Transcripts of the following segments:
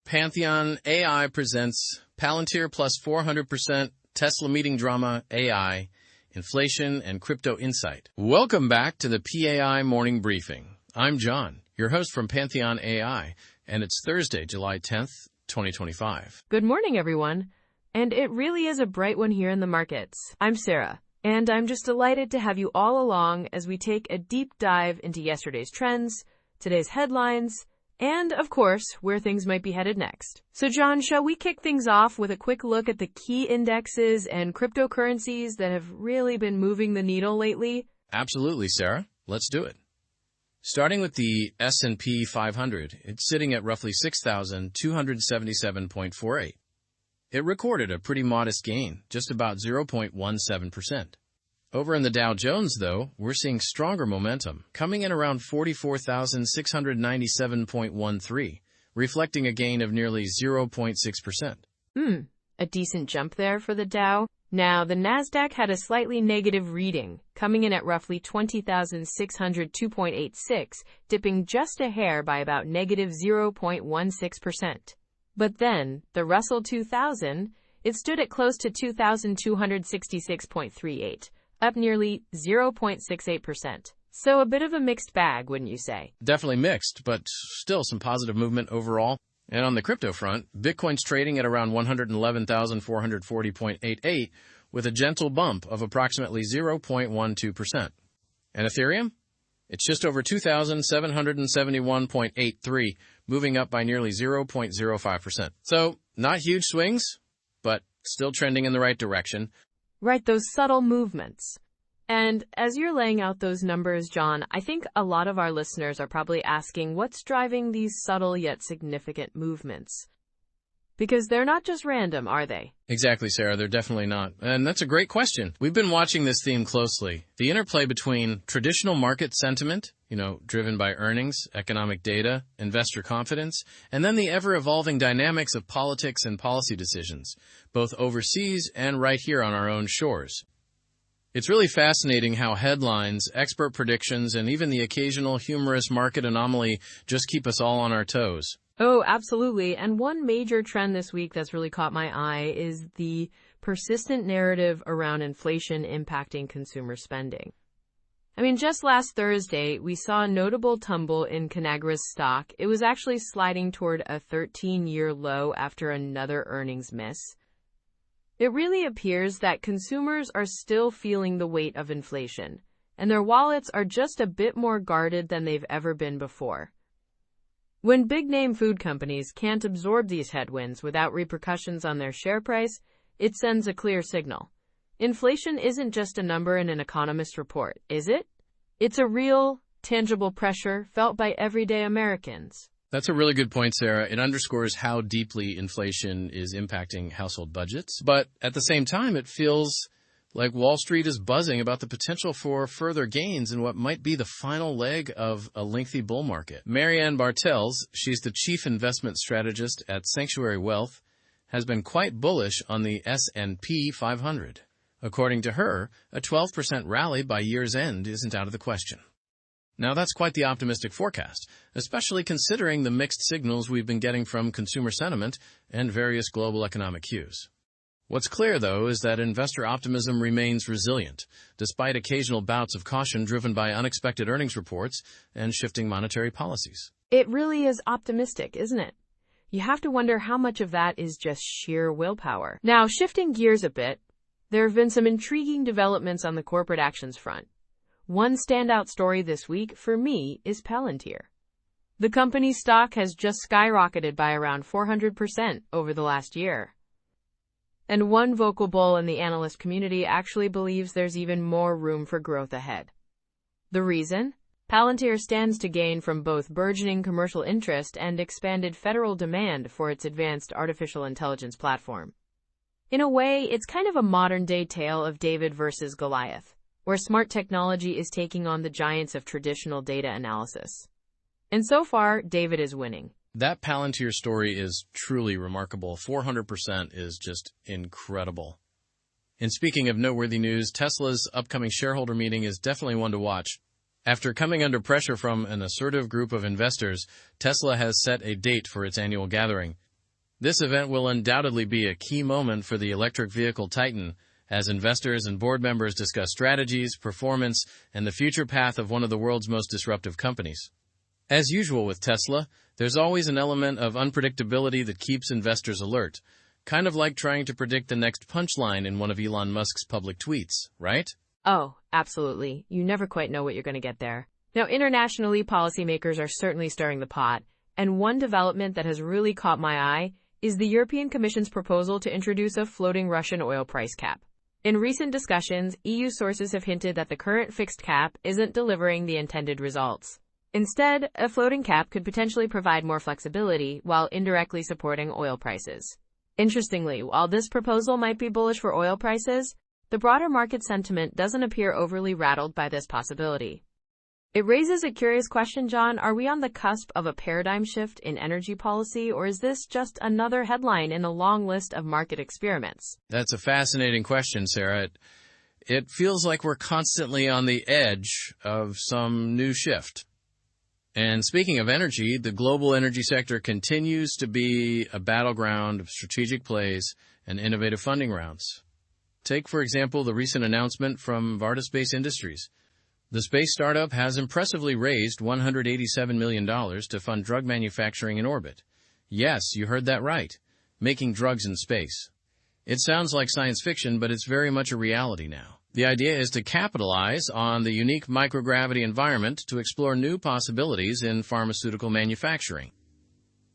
PantheonAI presents Palantir plus 400%, Tesla meeting drama, AI, inflation, and crypto insight. Welcome back to the PAI Morning Briefing. I'm John, your host from PantheonAI, and it's Thursday, July 10th, 2025. Good morning, everyone. And it really is a bright one here in the markets. I'm Sarah, and I'm just delighted to have you all along as we take a deep dive into yesterday's trends, today's headlines, and, of course, where things might be headed next. So, John, shall we kick things off with a quick look at the key indexes and cryptocurrencies that have really been moving the needle lately? Absolutely, Sarah. Let's do it. Starting with the S&P 500, it's sitting at roughly 6,277.48. It recorded a pretty modest gain, just about 0.17%. Over in the Dow Jones, though, we're seeing stronger momentum, coming in around 44,697.13, reflecting a gain of nearly 0.6%. A decent jump there for the Dow. Now, the Nasdaq had a slightly negative reading, coming in at roughly 20,602.86, dipping just a hair by about negative 0.16%. But then, the Russell 2000, it stood at close to 2,266.38, up nearly 0.68%. So a bit of a mixed bag, wouldn't you say? Definitely mixed, but still some positive movement overall. And on the crypto front, Bitcoin's trading at around 111,440.88 with a gentle bump of approximately 0.12%. And Ethereum? It's just over 2,771.83, moving up by nearly 0.05%. So, not huge swings, but still trending in the right direction. Right, those subtle movements. And as you're laying out those numbers, John, I think a lot of our listeners are probably asking what's driving these subtle yet significant movements. Because they're not just random, are they? Exactly, Sarah. They're definitely not. And that's a great question. We've been watching this theme closely. The interplay between traditional market sentiment, driven by earnings, economic data, investor confidence, and then the ever-evolving dynamics of politics and policy decisions, both overseas and right here on our own shores. It's really fascinating how headlines, expert predictions, and even the occasional humorous market anomaly just keep us all on our toes. Oh, absolutely. And one major trend this week that's really caught my eye is the persistent narrative around inflation impacting consumer spending. Just last Thursday, we saw a notable tumble in Conagra's stock. It was actually sliding toward a 13-year low after another earnings miss. It really appears that consumers are still feeling the weight of inflation, and their wallets are just a bit more guarded than they've ever been before. When big-name food companies can't absorb these headwinds without repercussions on their share price, it sends a clear signal. Inflation isn't just a number in an economist report, is it? It's a real, tangible pressure felt by everyday Americans. That's a really good point, Sarah. It underscores how deeply inflation is impacting household budgets. But at the same time, it feels like Wall Street is buzzing about the potential for further gains in what might be the final leg of a lengthy bull market. Marianne Bartels, she's the chief investment strategist at Sanctuary Wealth, has been quite bullish on the S&P 500. According to her, a 12% rally by year's end isn't out of the question. Now, that's quite the optimistic forecast, especially considering the mixed signals we've been getting from consumer sentiment and various global economic cues. What's clear, though, is that investor optimism remains resilient, despite occasional bouts of caution driven by unexpected earnings reports and shifting monetary policies. It really is optimistic, isn't it? You have to wonder how much of that is just sheer willpower. Now, shifting gears a bit, there have been some intriguing developments on the corporate actions front. One standout story this week, for me, is Palantir. The company's stock has just skyrocketed by around 400% over the last year. And one vocal bull in the analyst community actually believes there's even more room for growth ahead. The reason? Palantir stands to gain from both burgeoning commercial interest and expanded federal demand for its advanced artificial intelligence platform. In a way, it's kind of a modern-day tale of David versus Goliath, where smart technology is taking on the giants of traditional data analysis. And so far, David is winning. That Palantir story is truly remarkable. 400% is just incredible. And speaking of noteworthy news, Tesla's upcoming shareholder meeting is definitely one to watch. After coming under pressure from an assertive group of investors, Tesla has set a date for its annual gathering. This event will undoubtedly be a key moment for the electric vehicle titan as investors and board members discuss strategies, performance, and the future path of one of the world's most disruptive companies. As usual with Tesla, there's always an element of unpredictability that keeps investors alert, kind of like trying to predict the next punchline in one of Elon Musk's public tweets, right? Oh, absolutely. You never quite know what you're going to get there. Now, internationally, policymakers are certainly stirring the pot, and one development that has really caught my eye is the European Commission's proposal to introduce a floating Russian oil price cap. In recent discussions, EU sources have hinted that the current fixed cap isn't delivering the intended results. Instead, a floating cap could potentially provide more flexibility while indirectly supporting oil prices. Interestingly, while this proposal might be bullish for oil prices, the broader market sentiment doesn't appear overly rattled by this possibility. It raises a curious question, John. Are we on the cusp of a paradigm shift in energy policy, or is this just another headline in a long list of market experiments? That's a fascinating question, Sarah. It feels like we're constantly on the edge of some new shift. And speaking of energy, the global energy sector continues to be a battleground of strategic plays and innovative funding rounds. Take, for example, the recent announcement from Varda Space Industries. The space startup has impressively raised $187 million to fund drug manufacturing in orbit. Yes, you heard that right. Making drugs in space. It sounds like science fiction, but it's very much a reality now. The idea is to capitalize on the unique microgravity environment to explore new possibilities in pharmaceutical manufacturing.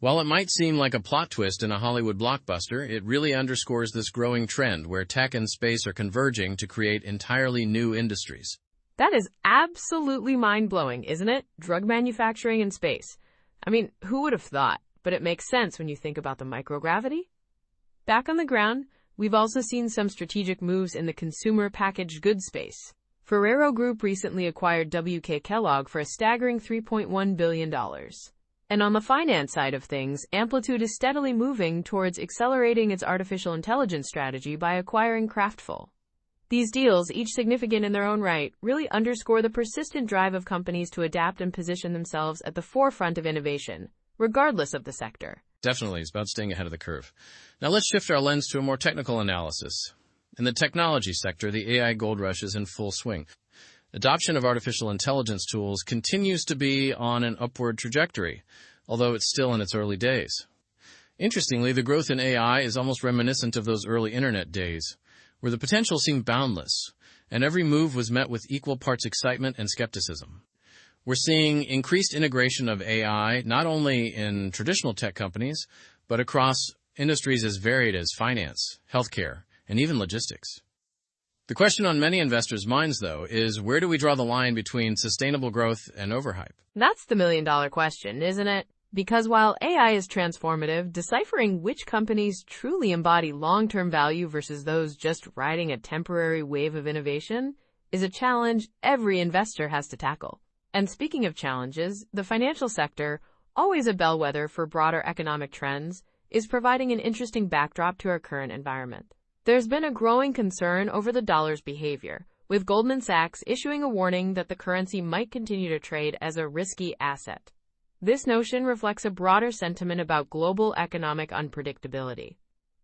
While it might seem like a plot twist in a Hollywood blockbuster, it really underscores this growing trend where tech and space are converging to create entirely new industries. That is absolutely mind-blowing, isn't it? Drug manufacturing in space. I mean, who would have thought? But it makes sense when you think about the microgravity. Back on the ground, we've also seen some strategic moves in the consumer packaged goods space. Ferrero Group recently acquired WK Kellogg for a staggering $3.1 billion. And on the finance side of things, Amplitude is steadily moving towards accelerating its artificial intelligence strategy by acquiring Craftful. These deals, each significant in their own right, really underscore the persistent drive of companies to adapt and position themselves at the forefront of innovation, regardless of the sector. Definitely, it's about staying ahead of the curve. Now let's shift our lens to a more technical analysis. In the technology sector, the AI gold rush is in full swing. Adoption of artificial intelligence tools continues to be on an upward trajectory, although it's still in its early days. Interestingly, the growth in AI is almost reminiscent of those early internet days, where the potential seemed boundless, and every move was met with equal parts excitement and skepticism. We're seeing increased integration of AI not only in traditional tech companies, but across industries as varied as finance, healthcare, and even logistics. The question on many investors' minds, though, is where do we draw the line between sustainable growth and overhype? That's the million-dollar question, isn't it? Because while AI is transformative, deciphering which companies truly embody long-term value versus those just riding a temporary wave of innovation is a challenge every investor has to tackle. And speaking of challenges, the financial sector, always a bellwether for broader economic trends, is providing an interesting backdrop to our current environment. There's been a growing concern over the dollar's behavior, with Goldman Sachs issuing a warning that the currency might continue to trade as a risky asset. This notion reflects a broader sentiment about global economic unpredictability.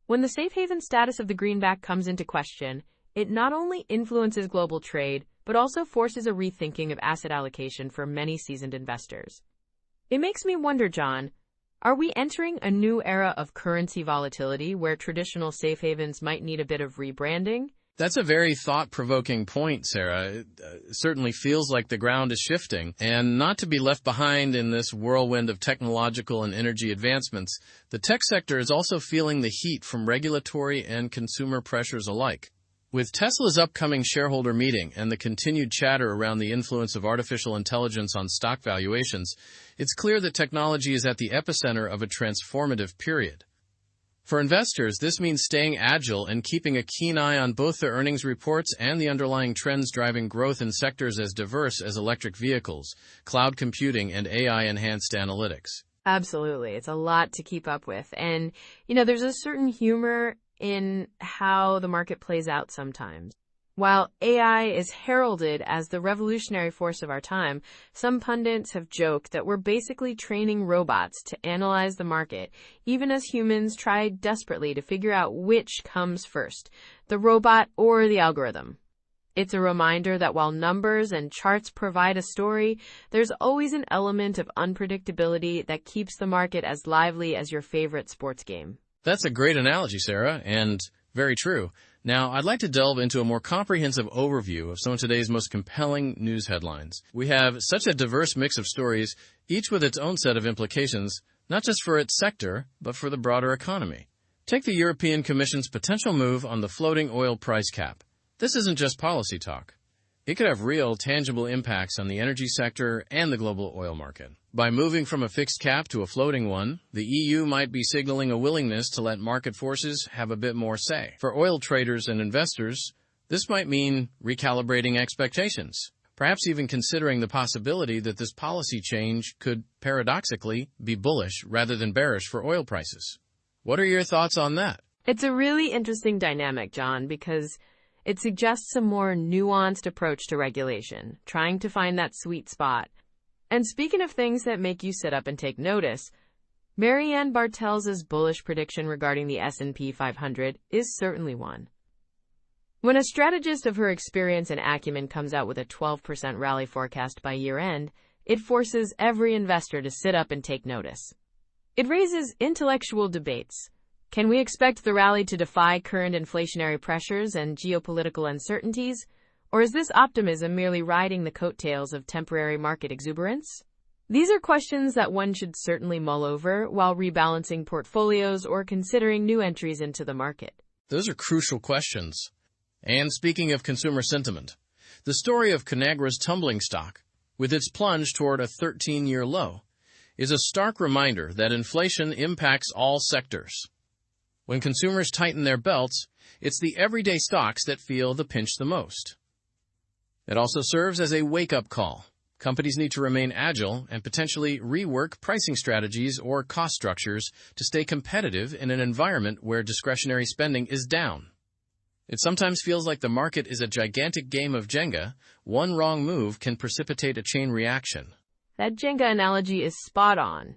When the safe haven status of the greenback comes into question, it not only influences global trade, but also forces a rethinking of asset allocation for many seasoned investors. It makes me wonder, John, are we entering a new era of currency volatility where traditional safe havens might need a bit of rebranding? That's a very thought-provoking point, Sarah. It certainly feels like the ground is shifting. And not to be left behind in this whirlwind of technological and energy advancements, the tech sector is also feeling the heat from regulatory and consumer pressures alike. With Tesla's upcoming shareholder meeting and the continued chatter around the influence of artificial intelligence on stock valuations, it's clear that technology is at the epicenter of a transformative period. For investors, this means staying agile and keeping a keen eye on both the earnings reports and the underlying trends driving growth in sectors as diverse as electric vehicles, cloud computing, and AI-enhanced analytics. Absolutely. It's a lot to keep up with. And, there's a certain humor in how the market plays out sometimes. While AI is heralded as the revolutionary force of our time, some pundits have joked that we're basically training robots to analyze the market, even as humans try desperately to figure out which comes first, the robot or the algorithm. It's a reminder that while numbers and charts provide a story, there's always an element of unpredictability that keeps the market as lively as your favorite sports game. That's a great analogy, Sarah, and very true. Now, I'd like to delve into a more comprehensive overview of some of today's most compelling news headlines. We have such a diverse mix of stories, each with its own set of implications, not just for its sector, but for the broader economy. Take the European Commission's potential move on the floating oil price cap. This isn't just policy talk. It could have real, tangible impacts on the energy sector and the global oil market. By moving from a fixed cap to a floating one, the EU might be signaling a willingness to let market forces have a bit more say. For oil traders and investors, this might mean recalibrating expectations, perhaps even considering the possibility that this policy change could, paradoxically, be bullish rather than bearish for oil prices. What are your thoughts on that? It's a really interesting dynamic, John, because it suggests a more nuanced approach to regulation, trying to find that sweet spot. And speaking of things that make you sit up and take notice, Marianne Bartels' bullish prediction regarding the S&P 500 is certainly one. When a strategist of her experience and acumen comes out with a 12% rally forecast by year-end, it forces every investor to sit up and take notice. It raises intellectual debates. Can we expect the rally to defy current inflationary pressures and geopolitical uncertainties? Or is this optimism merely riding the coattails of temporary market exuberance? These are questions that one should certainly mull over while rebalancing portfolios or considering new entries into the market. Those are crucial questions. And speaking of consumer sentiment, the story of Conagra's tumbling stock, with its plunge toward a 13-year low, is a stark reminder that inflation impacts all sectors. When consumers tighten their belts, it's the everyday stocks that feel the pinch the most. It also serves as a wake-up call. Companies need to remain agile and potentially rework pricing strategies or cost structures to stay competitive in an environment where discretionary spending is down. It sometimes feels like the market is a gigantic game of Jenga. One wrong move can precipitate a chain reaction. That Jenga analogy is spot on.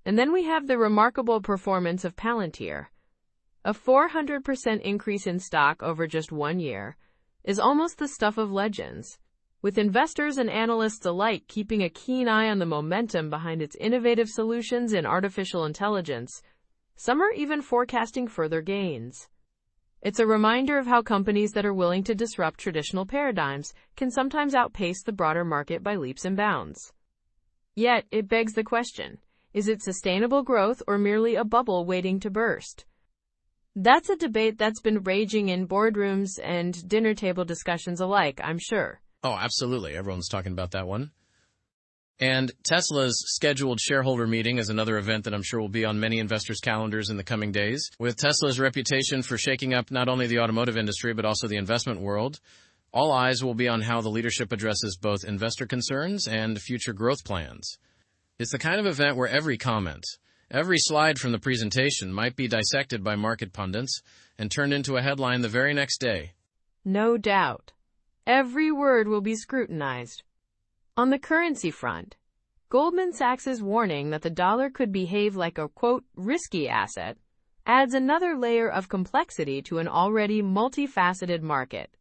And then we have the remarkable performance of Palantir. A 400% increase in stock over just 1 year is almost the stuff of legends, with investors and analysts alike keeping a keen eye on the momentum behind its innovative solutions in artificial intelligence. Some are even forecasting further gains. It's a reminder of how companies that are willing to disrupt traditional paradigms can sometimes outpace the broader market by leaps and bounds. Yet, it begs the question, is it sustainable growth or merely a bubble waiting to burst? That's a debate that's been raging in boardrooms and dinner table discussions alike, I'm sure. Oh, absolutely. Everyone's talking about that one. And Tesla's scheduled shareholder meeting is another event that I'm sure will be on many investors' calendars in the coming days. With Tesla's reputation for shaking up not only the automotive industry, but also the investment world, all eyes will be on how the leadership addresses both investor concerns and future growth plans. It's the kind of event where every comment, every slide from the presentation might be dissected by market pundits and turned into a headline the very next day. No doubt. Every word will be scrutinized. On the currency front, Goldman Sachs' warning that the dollar could behave like a, quote, risky asset adds another layer of complexity to an already multifaceted market.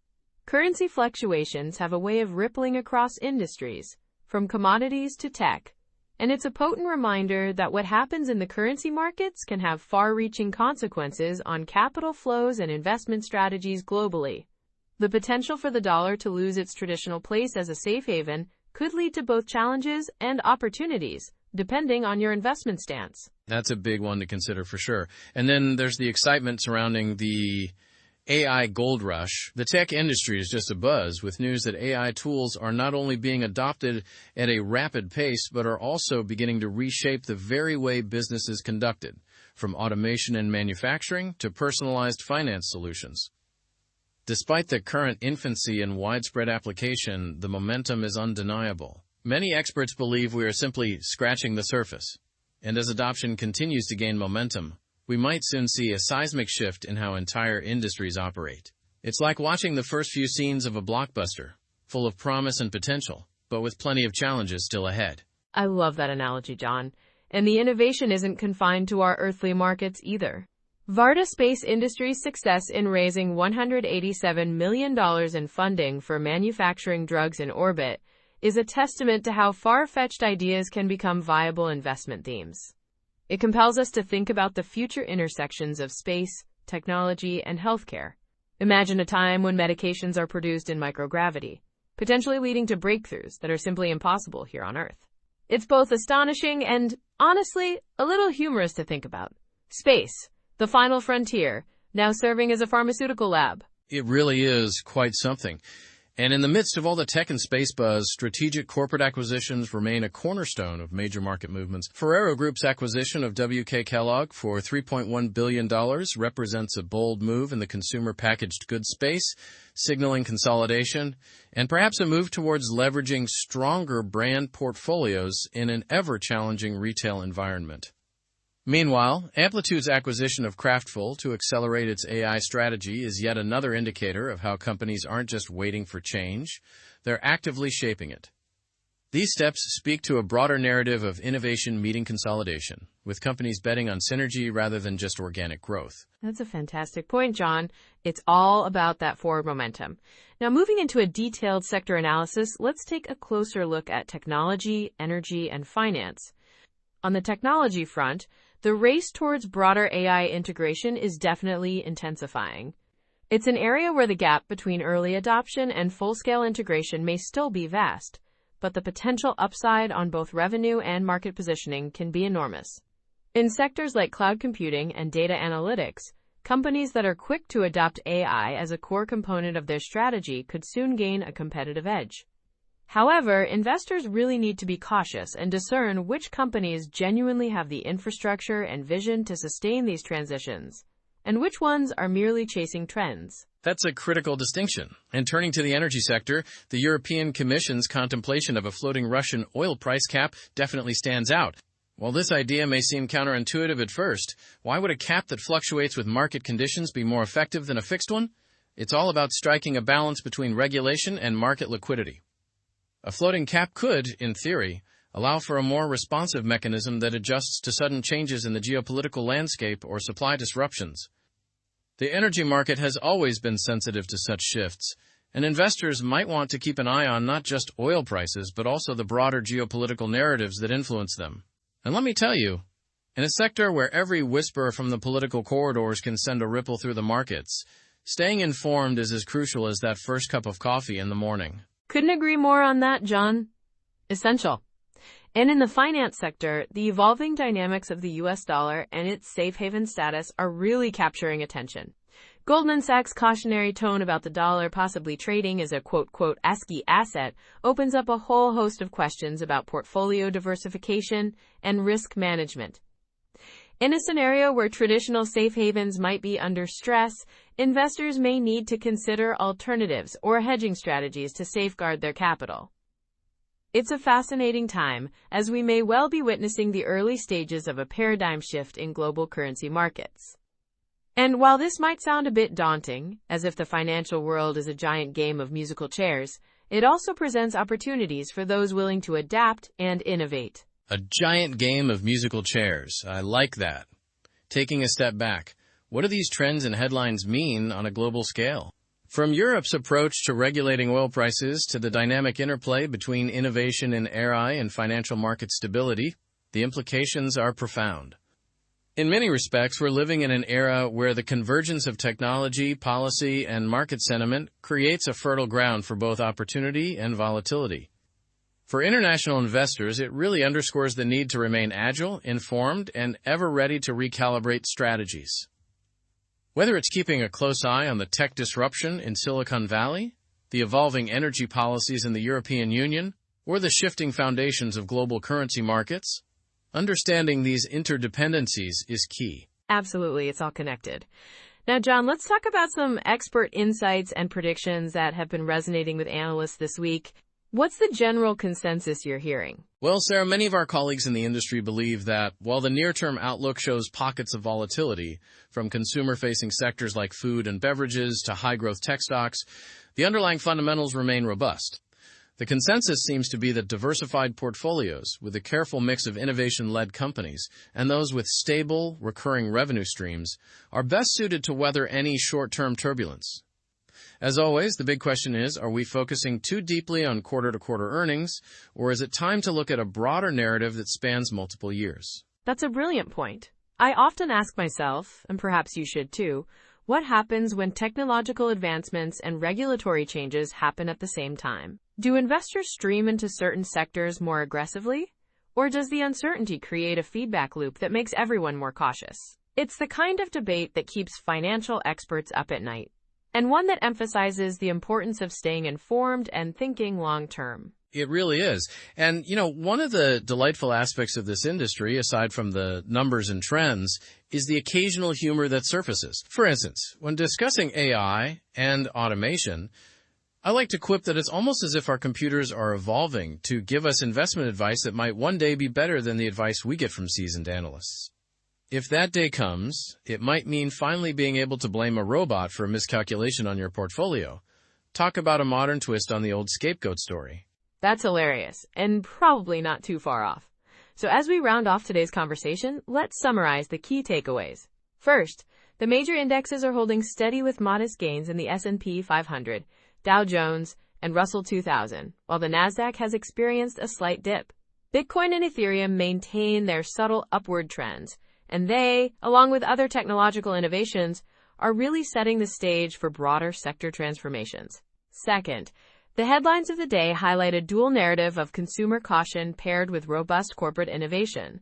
Currency fluctuations have a way of rippling across industries, from commodities to tech, and it's a potent reminder that what happens in the currency markets can have far-reaching consequences on capital flows and investment strategies globally. The potential for the dollar to lose its traditional place as a safe haven could lead to both challenges and opportunities, depending on your investment stance. That's a big one to consider for sure. And then there's the excitement surrounding the AI gold rush. The tech industry is just abuzz with news that AI tools are not only being adopted at a rapid pace, but are also beginning to reshape the very way business is conducted, from automation and manufacturing to personalized finance solutions. Despite the current infancy and widespread application, the momentum is undeniable. Many experts believe we are simply scratching the surface, and as adoption continues to gain momentum, we might soon see a seismic shift in how entire industries operate. It's like watching the first few scenes of a blockbuster, full of promise and potential, but with plenty of challenges still ahead. I love that analogy, John. And the innovation isn't confined to our earthly markets either. Varda Space Industries' success in raising $187 million in funding for manufacturing drugs in orbit is a testament to how far-fetched ideas can become viable investment themes. It compels us to think about the future intersections of space, technology, and healthcare. Imagine a time when medications are produced in microgravity, potentially leading to breakthroughs that are simply impossible here on Earth. It's both astonishing and, honestly, a little humorous to think about. Space, the final frontier, now serving as a pharmaceutical lab. It really is quite something. And in the midst of all the tech and space buzz, strategic corporate acquisitions remain a cornerstone of major market movements. Ferrero Group's acquisition of WK Kellogg for $3.1 billion represents a bold move in the consumer packaged goods space, signaling consolidation, and perhaps a move towards leveraging stronger brand portfolios in an ever-challenging retail environment. Meanwhile, Amplitude's acquisition of Craftful to accelerate its AI strategy is yet another indicator of how companies aren't just waiting for change, they're actively shaping it. These steps speak to a broader narrative of innovation meeting consolidation, with companies betting on synergy rather than just organic growth. That's a fantastic point, John. It's all about that forward momentum. Now, moving into a detailed sector analysis, let's take a closer look at technology, energy, and finance. On the technology front, the race towards broader AI integration is definitely intensifying. It's an area where the gap between early adoption and full-scale integration may still be vast, but the potential upside on both revenue and market positioning can be enormous. In sectors like cloud computing and data analytics, companies that are quick to adopt AI as a core component of their strategy could soon gain a competitive edge. However, investors really need to be cautious and discern which companies genuinely have the infrastructure and vision to sustain these transitions, and which ones are merely chasing trends. That's a critical distinction. And turning to the energy sector, the European Commission's contemplation of a floating Russian oil price cap definitely stands out. While this idea may seem counterintuitive at first, why would a cap that fluctuates with market conditions be more effective than a fixed one? It's all about striking a balance between regulation and market liquidity. A floating cap could, in theory, allow for a more responsive mechanism that adjusts to sudden changes in the geopolitical landscape or supply disruptions. The energy market has always been sensitive to such shifts, and investors might want to keep an eye on not just oil prices, but also the broader geopolitical narratives that influence them. And let me tell you, in a sector where every whisper from the political corridors can send a ripple through the markets, staying informed is as crucial as that first cup of coffee in the morning. Couldn't agree more on that, John. Essential. And in the finance sector, the evolving dynamics of the US dollar and its safe haven status are really capturing attention. Goldman Sachs' cautionary tone about the dollar possibly trading as a quote-quote ASCII asset opens up a whole host of questions about portfolio diversification and risk management. In a scenario where traditional safe havens might be under stress, investors may need to consider alternatives or hedging strategies to safeguard their capital. It's a fascinating time, as we may well be witnessing the early stages of a paradigm shift in global currency markets. And while this might sound a bit daunting, as if the financial world is a giant game of musical chairs, it also presents opportunities for those willing to adapt and innovate. A giant game of musical chairs. I like that. Taking a step back, what do these trends and headlines mean on a global scale? From Europe's approach to regulating oil prices to the dynamic interplay between innovation in AI and financial market stability, the implications are profound. In many respects, we're living in an era where the convergence of technology, policy, and market sentiment creates a fertile ground for both opportunity and volatility. For international investors, it really underscores the need to remain agile, informed, and ever ready to recalibrate strategies. Whether it's keeping a close eye on the tech disruption in Silicon Valley, the evolving energy policies in the European Union, or the shifting foundations of global currency markets, understanding these interdependencies is key. Absolutely, it's all connected. Now, John, let's talk about some expert insights and predictions that have been resonating with analysts this week. What's the general consensus you're hearing? Well, Sarah, many of our colleagues in the industry believe that while the near-term outlook shows pockets of volatility, from consumer-facing sectors like food and beverages to high-growth tech stocks, the underlying fundamentals remain robust. The consensus seems to be that diversified portfolios, with a careful mix of innovation-led companies and those with stable, recurring revenue streams, are best suited to weather any short-term turbulence. As always, the big question is, are we focusing too deeply on quarter-to-quarter earnings, or is it time to look at a broader narrative that spans multiple years? That's a brilliant point. I often ask myself, and perhaps you should too, what happens when technological advancements and regulatory changes happen at the same time? Do investors stream into certain sectors more aggressively? Or does the uncertainty create a feedback loop that makes everyone more cautious? It's the kind of debate that keeps financial experts up at night, and one that emphasizes the importance of staying informed and thinking long-term. It really is. And, one of the delightful aspects of this industry, aside from the numbers and trends, is the occasional humor that surfaces. For instance, when discussing AI and automation, I like to quip that it's almost as if our computers are evolving to give us investment advice that might one day be better than the advice we get from seasoned analysts. If that day comes, it might mean finally being able to blame a robot for a miscalculation on your portfolio. Talk about a modern twist on the old scapegoat story. That's hilarious, and probably not too far off. So as we round off today's conversation, let's summarize the key takeaways. First, the major indexes are holding steady with modest gains in the S&P 500, Dow Jones, and Russell 2000, while the Nasdaq has experienced a slight dip. Bitcoin and Ethereum maintain their subtle upward trends, and they, along with other technological innovations, are really setting the stage for broader sector transformations. Second, the headlines of the day highlight a dual narrative of consumer caution paired with robust corporate innovation.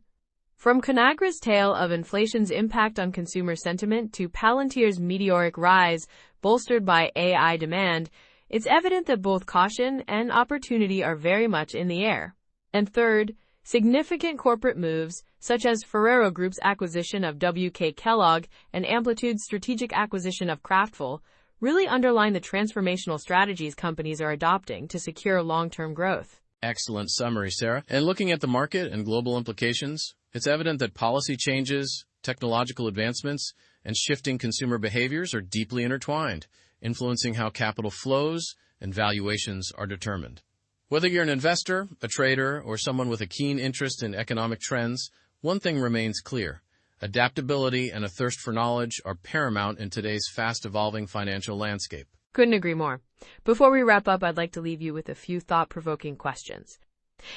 From Conagra's tale of inflation's impact on consumer sentiment to Palantir's meteoric rise bolstered by AI demand, it's evident that both caution and opportunity are very much in the air. And third, significant corporate moves, such as Ferrero Group's acquisition of WK Kellogg and Amplitude's strategic acquisition of Kraftful, really underline the transformational strategies companies are adopting to secure long-term growth. Excellent summary, Sarah. And looking at the market and global implications, it's evident that policy changes, technological advancements, and shifting consumer behaviors are deeply intertwined, influencing how capital flows and valuations are determined. Whether you're an investor, a trader, or someone with a keen interest in economic trends, one thing remains clear. Adaptability and a thirst for knowledge are paramount in today's fast-evolving financial landscape. Couldn't agree more. Before we wrap up, I'd like to leave you with a few thought-provoking questions.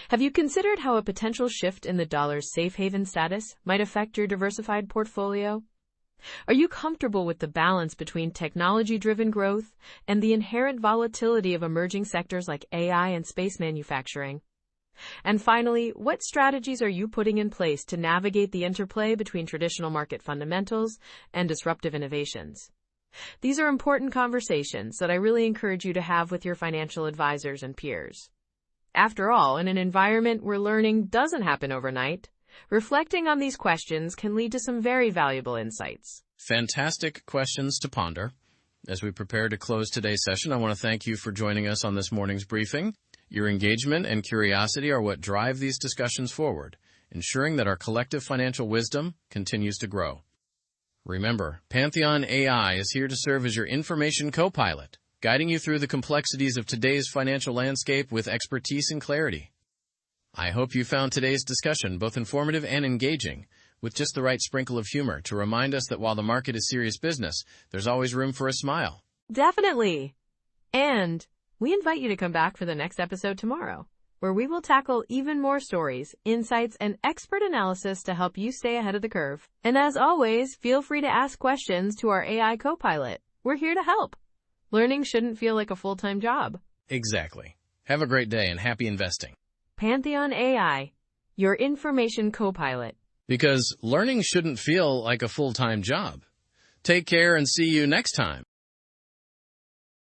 Have you considered how a potential shift in the dollar's safe haven status might affect your diversified portfolio? Are you comfortable with the balance between technology-driven growth and the inherent volatility of emerging sectors like AI and space manufacturing? And finally, what strategies are you putting in place to navigate the interplay between traditional market fundamentals and disruptive innovations? These are important conversations that I really encourage you to have with your financial advisors and peers. After all, in an environment where learning doesn't happen overnight, reflecting on these questions can lead to some very valuable insights. Fantastic questions to ponder. As we prepare to close today's session, I want to thank you for joining us on this morning's briefing. Your engagement and curiosity are what drive these discussions forward, ensuring that our collective financial wisdom continues to grow. Remember, PantheonAI is here to serve as your information co-pilot, guiding you through the complexities of today's financial landscape with expertise and clarity. I hope you found today's discussion both informative and engaging, with just the right sprinkle of humor to remind us that while the market is serious business, there's always room for a smile. Definitely. And we invite you to come back for the next episode tomorrow, where we will tackle even more stories, insights, and expert analysis to help you stay ahead of the curve. And as always, feel free to ask questions to our AI co-pilot. We're here to help. Learning shouldn't feel like a full-time job. Exactly. Have a great day and happy investing. PantheonAI, your information co-pilot. Because learning shouldn't feel like a full-time job. Take care and see you next time.